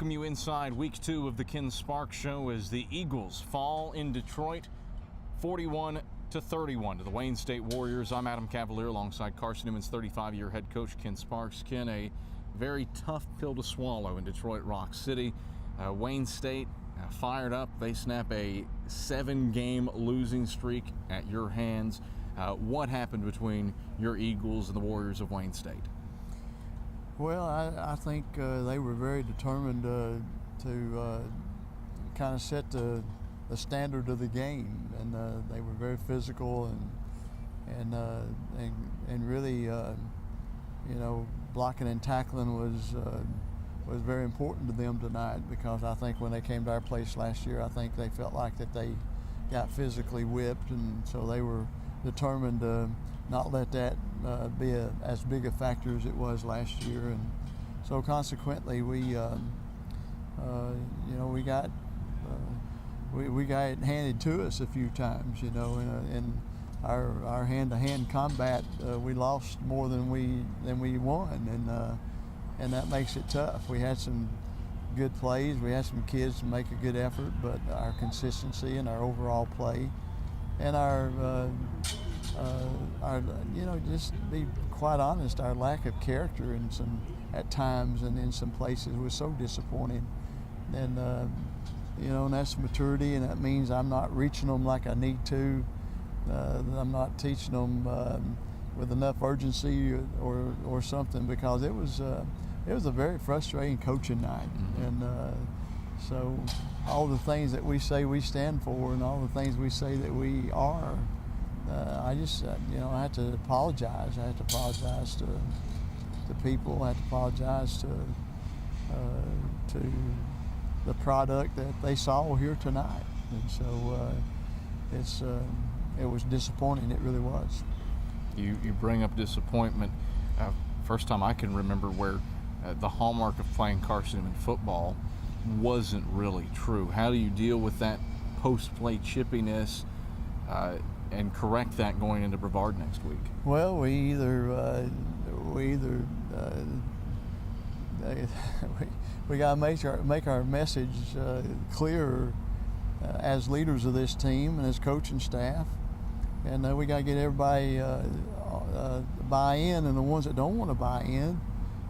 welcome you inside week 2 of the Ken Sparks Show as the Eagles fall in Detroit 41-31 to the Wayne State Warriors. I'm Adam Cavalier alongside Carson-Newman's 35-year head coach Ken Sparks. Ken, a very tough pill to swallow in Detroit Rock City. Wayne State fired up. They snap a 7-game losing streak at your hands. What happened between your Eagles and the Warriors of Wayne State? Well, I think they were very determined to kind of set the standard of the game, and they were very physical and really, blocking and tackling was very important to them tonight, because I think when they came to our place last year, I think they felt like that they got physically whipped, and so they were determined to not let that be as big a factor as it was last year, and so consequently we got it handed to us a few times. In our hand-to-hand combat, we lost more than we won, and that makes it tough. We had some good plays, we had some kids make a good effort, but our consistency and our overall play and our just to be quite honest, our lack of character at times and in some places was so disappointing. And and that's maturity, and that means I'm not reaching them like I need to. I'm not teaching them with enough urgency or something, because it was a very frustrating coaching night. Mm-hmm. And so all the things that we say we stand for and all the things we say that we are, I just, I had to apologize. I had to apologize to people. I had to apologize to the product that they saw here tonight. And so it was disappointing. It really was. You bring up disappointment. First time I can remember where the hallmark of playing Carson-Newman football wasn't really true. How do you deal with that post-play chippiness and correct that going into Brevard next week? Well, we either we got to make our message clearer as leaders of this team and as coaching staff, and we got to get everybody buy in, and the ones that don't want to buy in,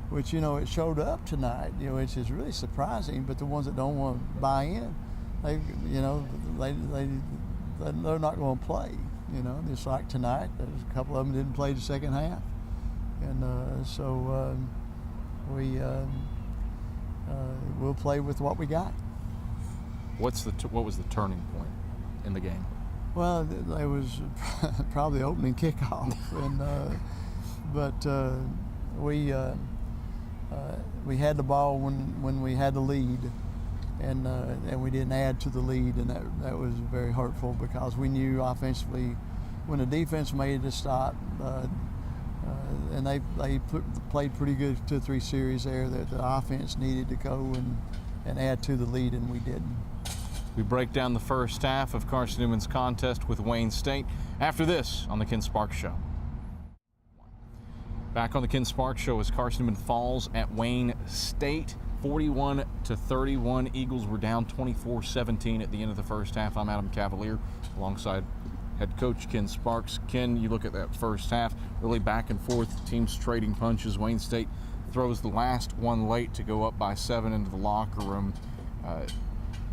which it showed up tonight, which is really surprising. But the ones that don't want to buy in, they're not going to play. Just like tonight, there's a couple of them didn't play the second half, and so we'll play with what we got. What was the turning point in the game? Well, it was probably opening kickoff, and but we had the ball when we had the lead, and we didn't add to the lead, and that was very hurtful, because we knew offensively when the defense made the stop, and they played pretty good 2 or 3 series there, that the offense needed to go and add to the lead, and we didn't. We break down the first half of Carson-Newman's contest with Wayne State after this on the Ken Sparks Show. Back on the Ken Sparks Show as Carson-Newman falls at Wayne State 41-31. Eagles were down 24-17 at the end of the first half. I'm Adam Cavalier alongside head coach Ken Sparks. Ken, you look at that first half, really back and forth, teams trading punches. Wayne State throws the last one late to go up by 7 into the locker room.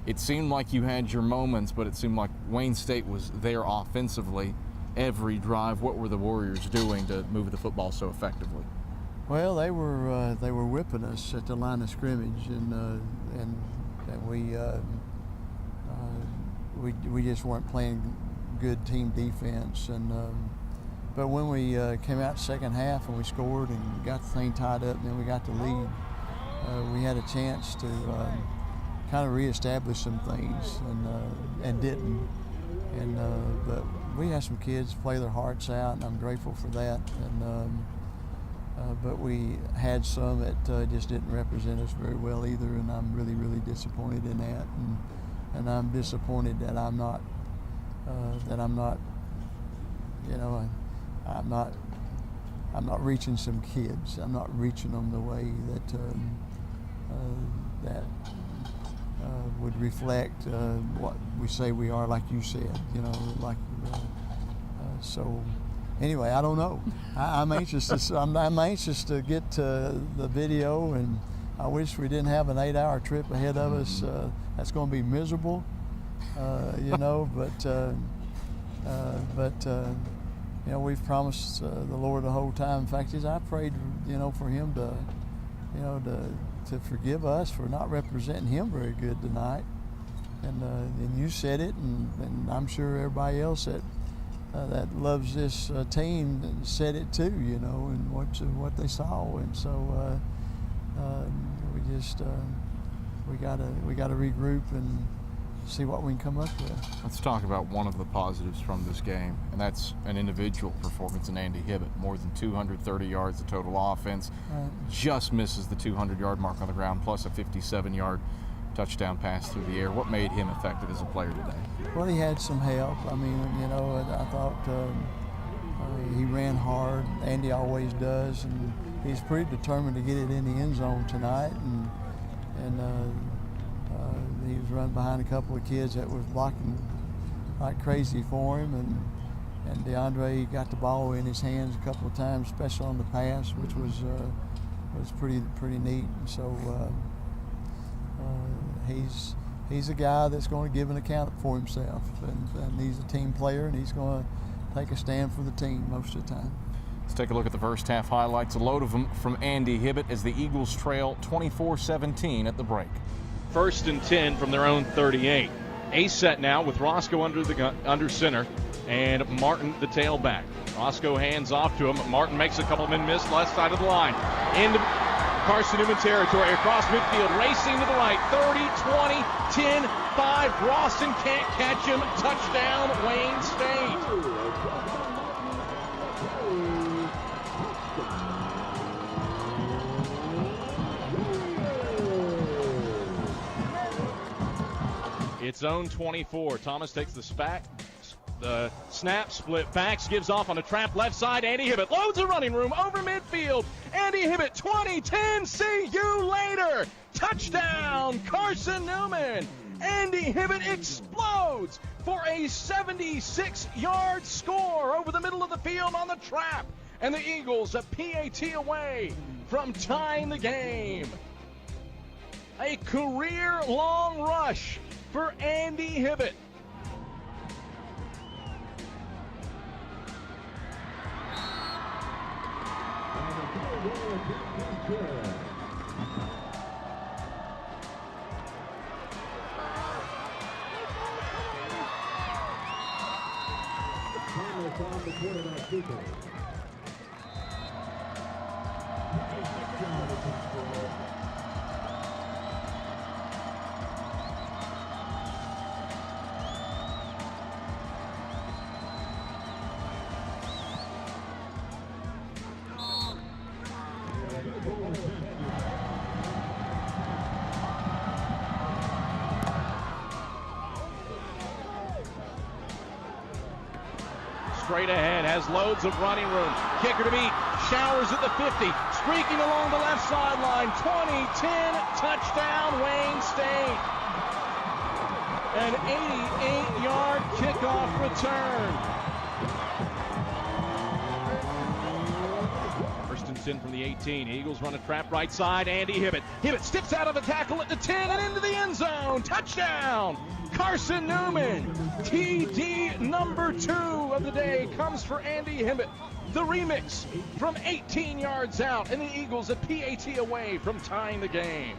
It seemed like you had your moments, but it seemed like Wayne State was there offensively every drive. What were the Warriors doing to move the football so effectively? Well, they were whipping us at the line of scrimmage, and we just weren't playing good team defense. And but when we came out second half and we scored and got the thing tied up, and then we got the lead, we had a chance to kind of reestablish some things, and didn't. And but we had some kids play their hearts out, and I'm grateful for that. And but we had some that just didn't represent us very well either, and I'm really, really disappointed in that. And I'm disappointed that I'm not reaching some kids. I'm not reaching them the way that would reflect what we say we are, like you said, you know, like so. Anyway, I don't know. I'm anxious to. I'm anxious to get to the video, and I wish we didn't have an 8-hour trip ahead of us. That's going to be miserable, you know. But you know, we've promised the Lord the whole time. In fact, I prayed, you know, for Him to, you know, to forgive us for not representing Him very good tonight. And you said it, and I'm sure everybody else that loves this team said it too, you know, and what they saw. And so we gotta regroup and see what we can come up with. Let's talk about one of the positives from this game, and that's an individual performance in Andy Hibbett. More than 230 yards of total offense, Right. just misses the 200-yard mark on the ground, plus a 57-yard touchdown pass through the air. What made him effective as a player today? Well, he had some help. I mean, you know, I thought he ran hard. Andy always does, and he's pretty determined to get it in the end zone tonight. And he was running behind a couple of kids that was blocking like crazy for him. And DeAndre got the ball in his hands a couple of times, especially on the pass, which was pretty neat. And so he's a guy that's going to give an account for himself, and he's a team player, and he's going to take a stand for the team most of the time. Let's take a look at the first half highlights, a load of them from Andy Hibbett as the Eagles trail 24-17 at the break. 1st and 10 from their own 38. A set now with Roscoe under center and Martin the tailback. Roscoe hands off to him. Martin makes a couple of men miss left side of the line. Into Carson-Newman territory across midfield, racing to the right. 30, 20, 10, 5. Rawson can't catch him. Touchdown, Wayne State. It's zone 24. Thomas takes the snap, split backs, gives off on a trap left side. Andy Hibbett loads of running room over midfield. Andy Hibbett, 20-10, see you later. Touchdown, Carson-Newman. Andy Hibbett explodes for a 76-yard score over the middle of the field on the trap. And the Eagles a PAT away from tying the game. A career-long rush for Andy Hibbett. Straight ahead, has loads of running room. Kicker to beat, showers at the 50, streaking along the left sideline. 20-10, touchdown, Wayne State. An 88-yard kickoff return. 1st and 10 from the 18. Eagles run a trap right side. Andy Hibbett. Hibbett steps out of the tackle at the 10 and into the end zone. Touchdown, Carson-Newman. TD number 2 of the day comes for Andy Hibbett. The remix from 18 yards out, and the Eagles a PAT away from tying the game.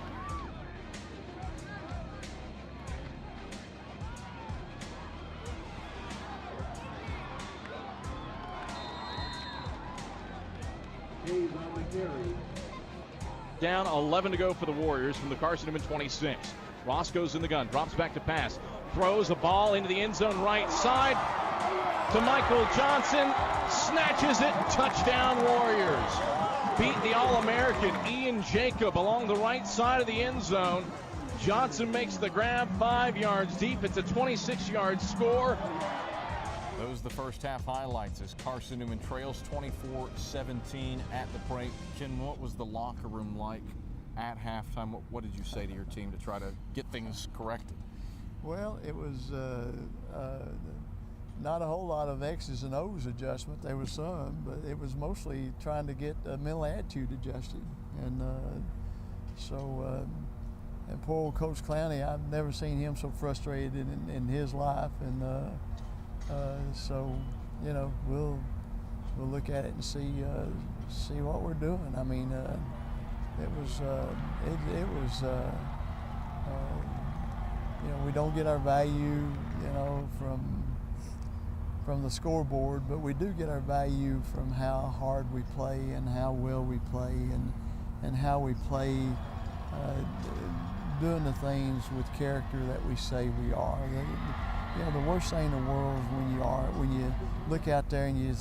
Down 11 to go for the Warriors from the Carson-Newman 26. Roscoe's in the gun, drops back to pass, throws a ball into the end zone right side to Michael Johnson, snatches it, touchdown Warriors. Beat the All-American Ian Jacob along the right side of the end zone. Johnson makes the grab 5 yards deep. It's a 26-yard score. Those are the first half highlights as Carson-Newman trails 24-17 at the break. Ken, what was the locker room like at halftime? What did you say to your team to try to get things corrected? Well, it was not a whole lot of X's and O's adjustment. There was some, but it was mostly trying to get the mental attitude adjusted. And and poor old Coach Clowney, I've never seen him so frustrated in his life. And so, you know, we'll look at it and see what we're doing. I mean, it was you know, we don't get our value, you know, from the scoreboard, but we do get our value from how hard we play and how well we play and how we play doing the things with character that we say we are. You know, the worst thing in the world is when you look out there and you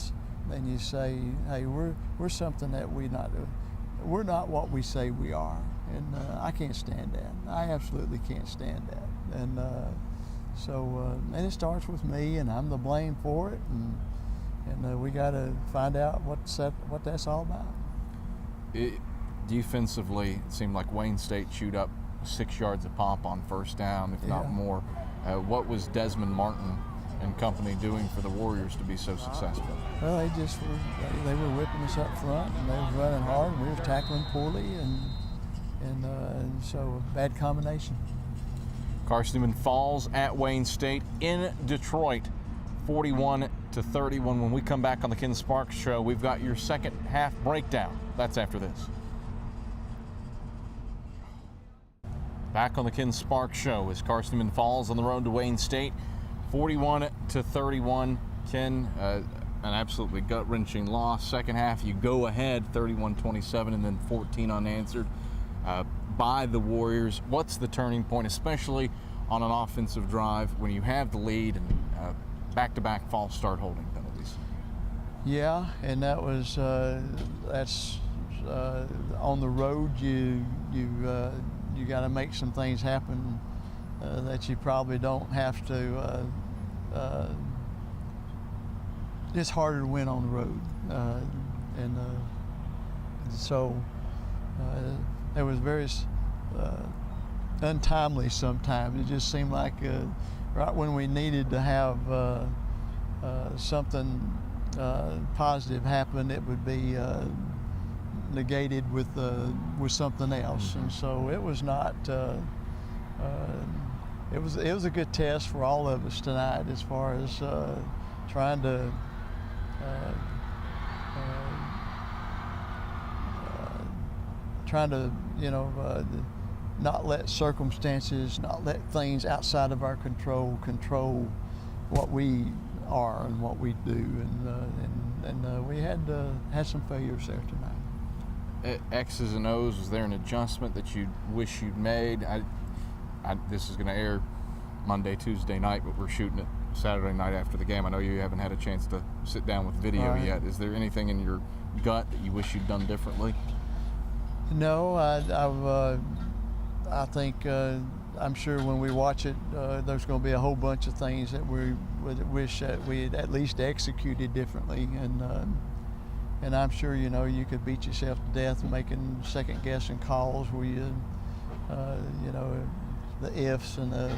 say, hey, we're something that we're not what we say we are. And I can't stand that. I absolutely can't stand that. And and it starts with me, and I'm the blame for it. And we got to find out what that's all about. Defensively, it seemed like Wayne State chewed up 6 yards a pop on first down, if not more. What was Desmond Martin and company doing for the Warriors to be so successful? Well, they were whipping us up front, and they were running hard, and we were tackling poorly, and so a bad combination. Carson-Newman falls at Wayne State in Detroit, 41-31. When we come back on the Ken Sparks Show, we've got your second half breakdown. That's after this. Back on the Ken Sparks Show as Carson-Newman falls on the road to Wayne State, 41-31. Ken, an absolutely gut-wrenching loss. Second half, you go ahead 31-27 and then 14 unanswered by the Warriors. What's the turning point, especially on an offensive drive when you have the lead and back-to-back false start holding penalties? Yeah, and that was that's on the road. You got to make some things happen that you probably don't have to. It's harder to win on the road, so there was very untimely sometimes. It just seemed like right when we needed to have something positive happen, it would be negated with something else. And so it was not. It was a good test for all of us tonight as far as trying to. Not let circumstances, not let things outside of our control what we are and what we do, and we had some failures there tonight. X's and O's, was there an adjustment that you wish you'd made? This is going to air Monday, Tuesday night, but we're shooting it Saturday night after the game. I know you haven't had a chance to sit down with video yet. Is there anything in your gut that you wish you'd done differently? No, I think I'm sure when we watch it, there's going to be a whole bunch of things that we would wish that we had at least executed differently, and I'm sure you could beat yourself to death making second-guessing calls where the ifs and the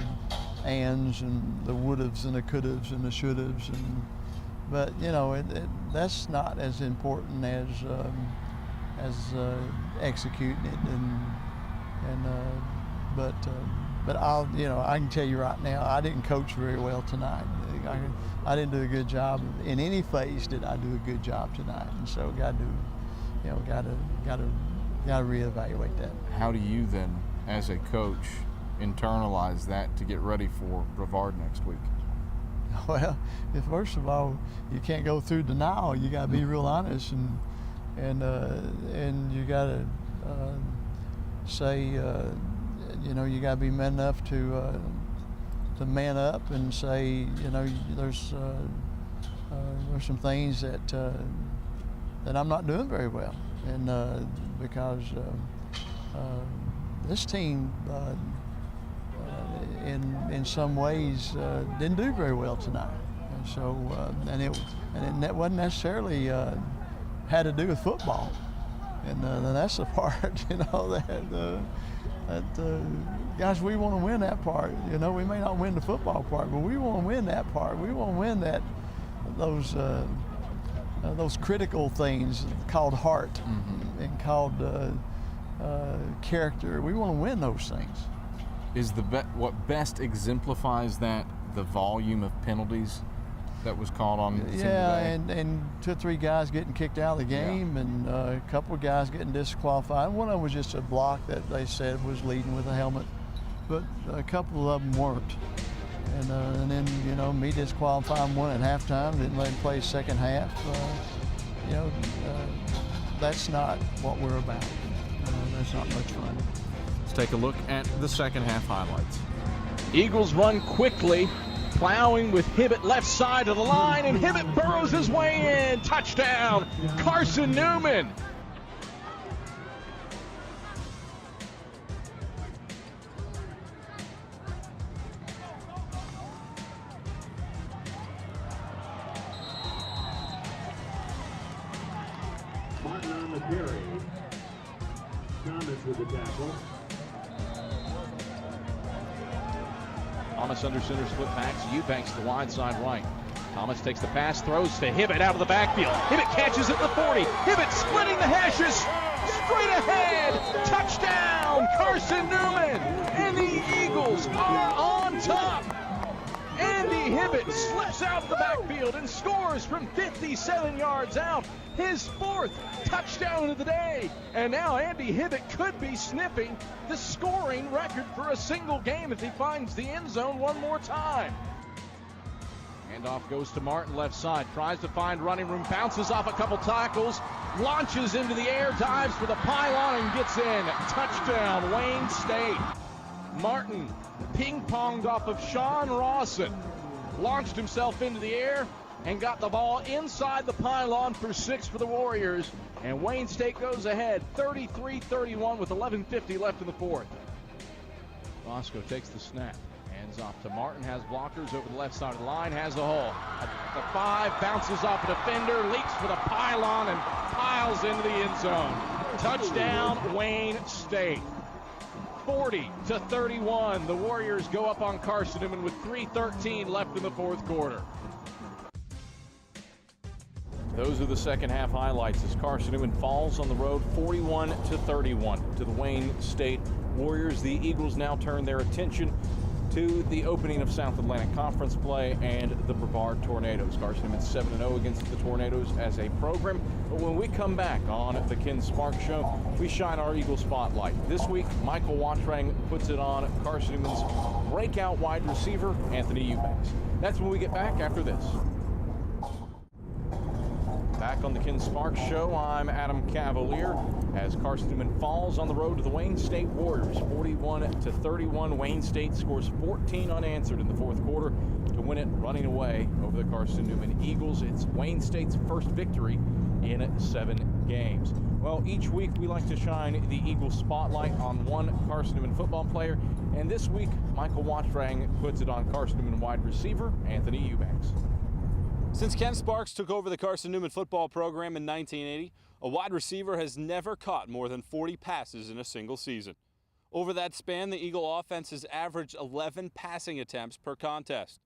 ands and the would'ves and the could'ves and the should'ves, but that's not as important as executing it, but I can tell you right now, I didn't coach very well tonight. I didn't do a good job in any phase. Did I do a good job tonight? And so got to reevaluate that. How do you then, as a coach, internalize that to get ready for Brevard next week? Well, first of all, you can't go through denial. You got to be real honest, and you got to say, you got to be man enough to man up and say, there's some things that I'm not doing very well, and because this team in some ways didn't do very well tonight, and so and it wasn't necessarily had to do with football. And that's the part, guys, we want to win that part. We may not win the football part, but we want to win that part. We want to win those critical things called heart and called character. We want to win those things. Is what best exemplifies that the volume of penalties that was called on? Yeah, and 2 or 3 guys getting kicked out of the game, and a couple of guys getting disqualified. One of them was just a block that they said was leading with a helmet, but a couple of them weren't. And then me disqualifying one at halftime, didn't let him play second half. That's not what we're about. That's not much fun. Let's take a look at the second half highlights. Eagles run quickly, plowing with Hibbett left side of the line, and Hibbett burrows his way in. Touchdown, Carson-Newman. Martin on the carry. Thomas with the tackle. Thomas under center, split backs. Eubanks to the wide side right. Thomas takes the pass, throws to Hibbett out of the backfield. Hibbett catches at the 40. Hibbett splitting the hashes. Straight ahead. Touchdown, Carson-Newman. And the Eagles are on top. Andy Hibbett slips out of the backfield and scores from 57 yards out. His 4th touchdown of the day. And now Andy Hibbett could be sniffing the scoring record for a single game if he finds the end zone one more time. Handoff goes to Martin left side. Tries to find running room. Bounces off a couple tackles. Launches into the air. Dives for the pylon and gets in. Touchdown, Wayne State. Martin ping-ponged off of Sean Rawson. Launched himself into the air and got the ball inside the pylon for 6 for the Warriors. And Wayne State goes ahead 33-31 with 11:50 left in the 4th. Bosco takes the snap. Hands off to Martin. Has blockers over the left side of the line. Has a hole. At the 5, bounces off a defender. Leaks for the pylon and piles into the end zone. Touchdown, Wayne State. 40-31. The Warriors go up on Carson-Newman with 3:13 left in the 4th quarter. Those are the second half highlights as Carson-Newman falls on the road 41-31 to the Wayne State Warriors. The Eagles now turn their attention to the opening of South Atlantic Conference play and the Brevard Tornadoes. Carson-Newman 7-0 against the Tornadoes as a program. But when we come back on the Ken Sparks Show, we shine our Eagle spotlight. This week, Michael Watrang puts it on Carson-Newman's breakout wide receiver, Anthony Eubanks. That's when we get back after this. Back on the Ken Sparks Show, I'm Adam Cavalier as Carson-Newman falls on the road to the Wayne State Warriors. 41-31. Wayne State scores 14 unanswered in the 4th quarter to win it running away over the Carson-Newman Eagles. It's Wayne State's first victory in 7 games. Well, each week we like to shine the Eagles spotlight on one Carson-Newman football player, and this week Michael Watrang puts it on Carson-Newman wide receiver Anthony Eubanks. Since Ken Sparks took over the Carson-Newman football program in 1980, a wide receiver has never caught more than 40 passes in a single season. Over that span, the Eagle offense has averaged 11 passing attempts per contest.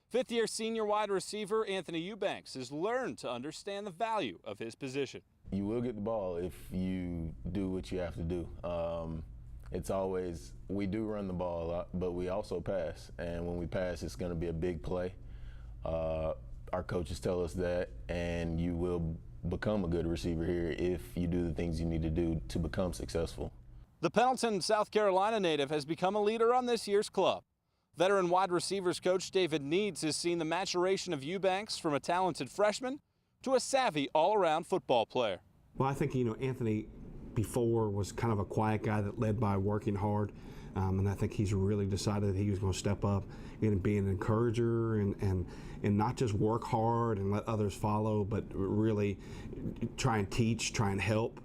Fifth-year senior wide receiver Anthony Eubanks has learned to understand the value of his position. You will get the ball if you do what you have to do. It's always, we do run the ball a lot, but we also pass. And when we pass, it's going to be a big play. Our coaches tell us that, and you will become a good receiver here if you do the things you need to do to become successful. The Pendleton, South Carolina native has become a leader on this year's club. Veteran wide receivers coach David Needs has seen the maturation of Eubanks from a talented freshman to a savvy all-around football player. Well, I think, Anthony before was kind of a quiet guy that led by working hard. And I think he's really decided that he was going to step up and be an encourager and not just work hard and let others follow, but really try and teach, try and help.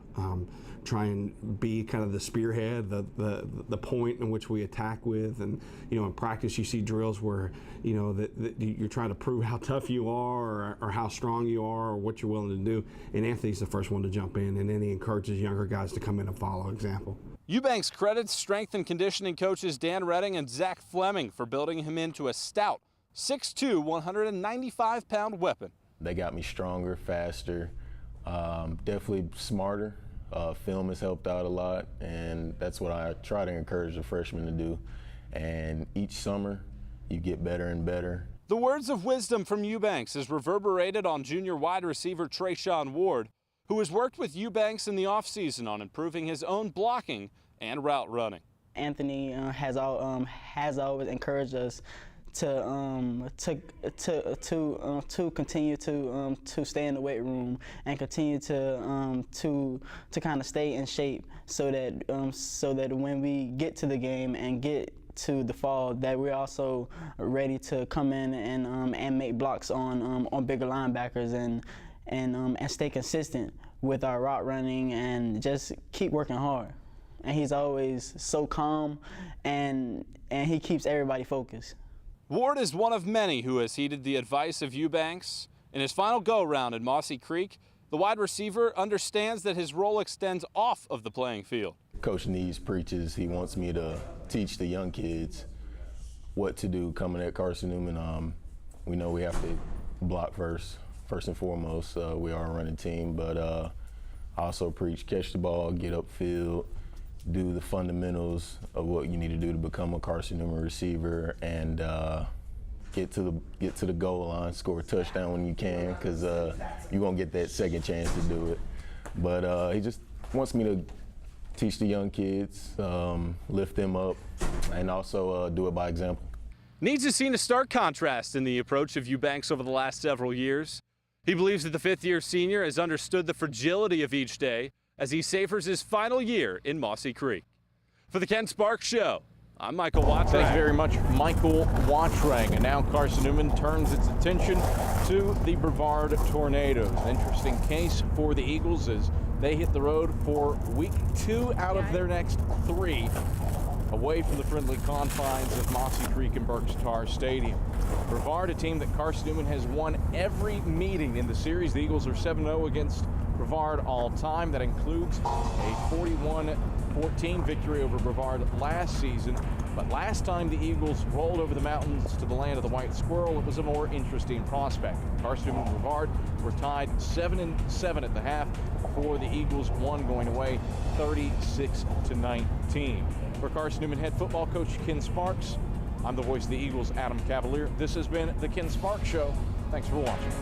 try and be kind of the spearhead, the point in which we attack with. And in practice you see drills where that you're trying to prove how tough you are or how strong you are or what you're willing to do. And Anthony's the first one to jump in, and then he encourages younger guys to come in and follow example. Eubanks credits strength and conditioning coaches Dan Redding and Zach Fleming for building him into a stout 6'2", 195-pound weapon. They got me stronger, faster, definitely smarter. Film has helped out a lot, and that's what I try to encourage the freshmen to do. And each summer, you get better and better. The words of wisdom from Eubanks is reverberated on junior wide receiver Trayshawn Ward, who has worked with Eubanks in the offseason on improving his own blocking and route running. Anthony has always encouraged us to continue to stay in the weight room and continue to kind of stay in shape, so that when we get to the game and get to the fall, that we're also ready to come in and make blocks on bigger linebackers and stay consistent with our route running and just keep working hard. And he's always so calm, and he keeps everybody focused. Ward is one of many who has heeded the advice of Eubanks. In his final go-round at Mossy Creek, the wide receiver understands that his role extends off of the playing field. Coach Nees preaches. He wants me to teach the young kids what to do coming at Carson-Newman. We know we have to block first and foremost. We are a running team, but I also preach catch the ball, get upfield, do the fundamentals of what you need to do to become a Carson-Newman receiver, and get to the goal line, score a touchdown when you can, because you're gonna get that second chance to do it. But he just wants me to teach the young kids, lift them up, and also do it by example. Needs has seen a stark contrast in the approach of Eubanks over the last several years. He believes that the fifth-year senior has understood the fragility of each day as he savors his final year in Mossy Creek. For the Ken Sparks Show, I'm Michael Wattrang. Thanks very much, Michael Wattrang. And now Carson-Newman turns its attention to the Brevard Tornadoes. Interesting case for the Eagles as they hit the road for week 2 out of their next 3, away from the friendly confines of Mossy Creek and Berkshire Stadium. Brevard, a team that Carson-Newman has won every meeting in the series. The Eagles are 7-0 against Brevard all time. That includes a 41-14 victory over Brevard last season. But last time the Eagles rolled over the mountains to the land of the White Squirrel, it was a more interesting prospect. Carson-Newman and Brevard were tied 7-7 at the half before the Eagles won going away 36-19. For Carson-Newman head football coach Ken Sparks, I'm the voice of the Eagles, Adam Cavalier. This has been the Ken Sparks Show. Thanks for watching.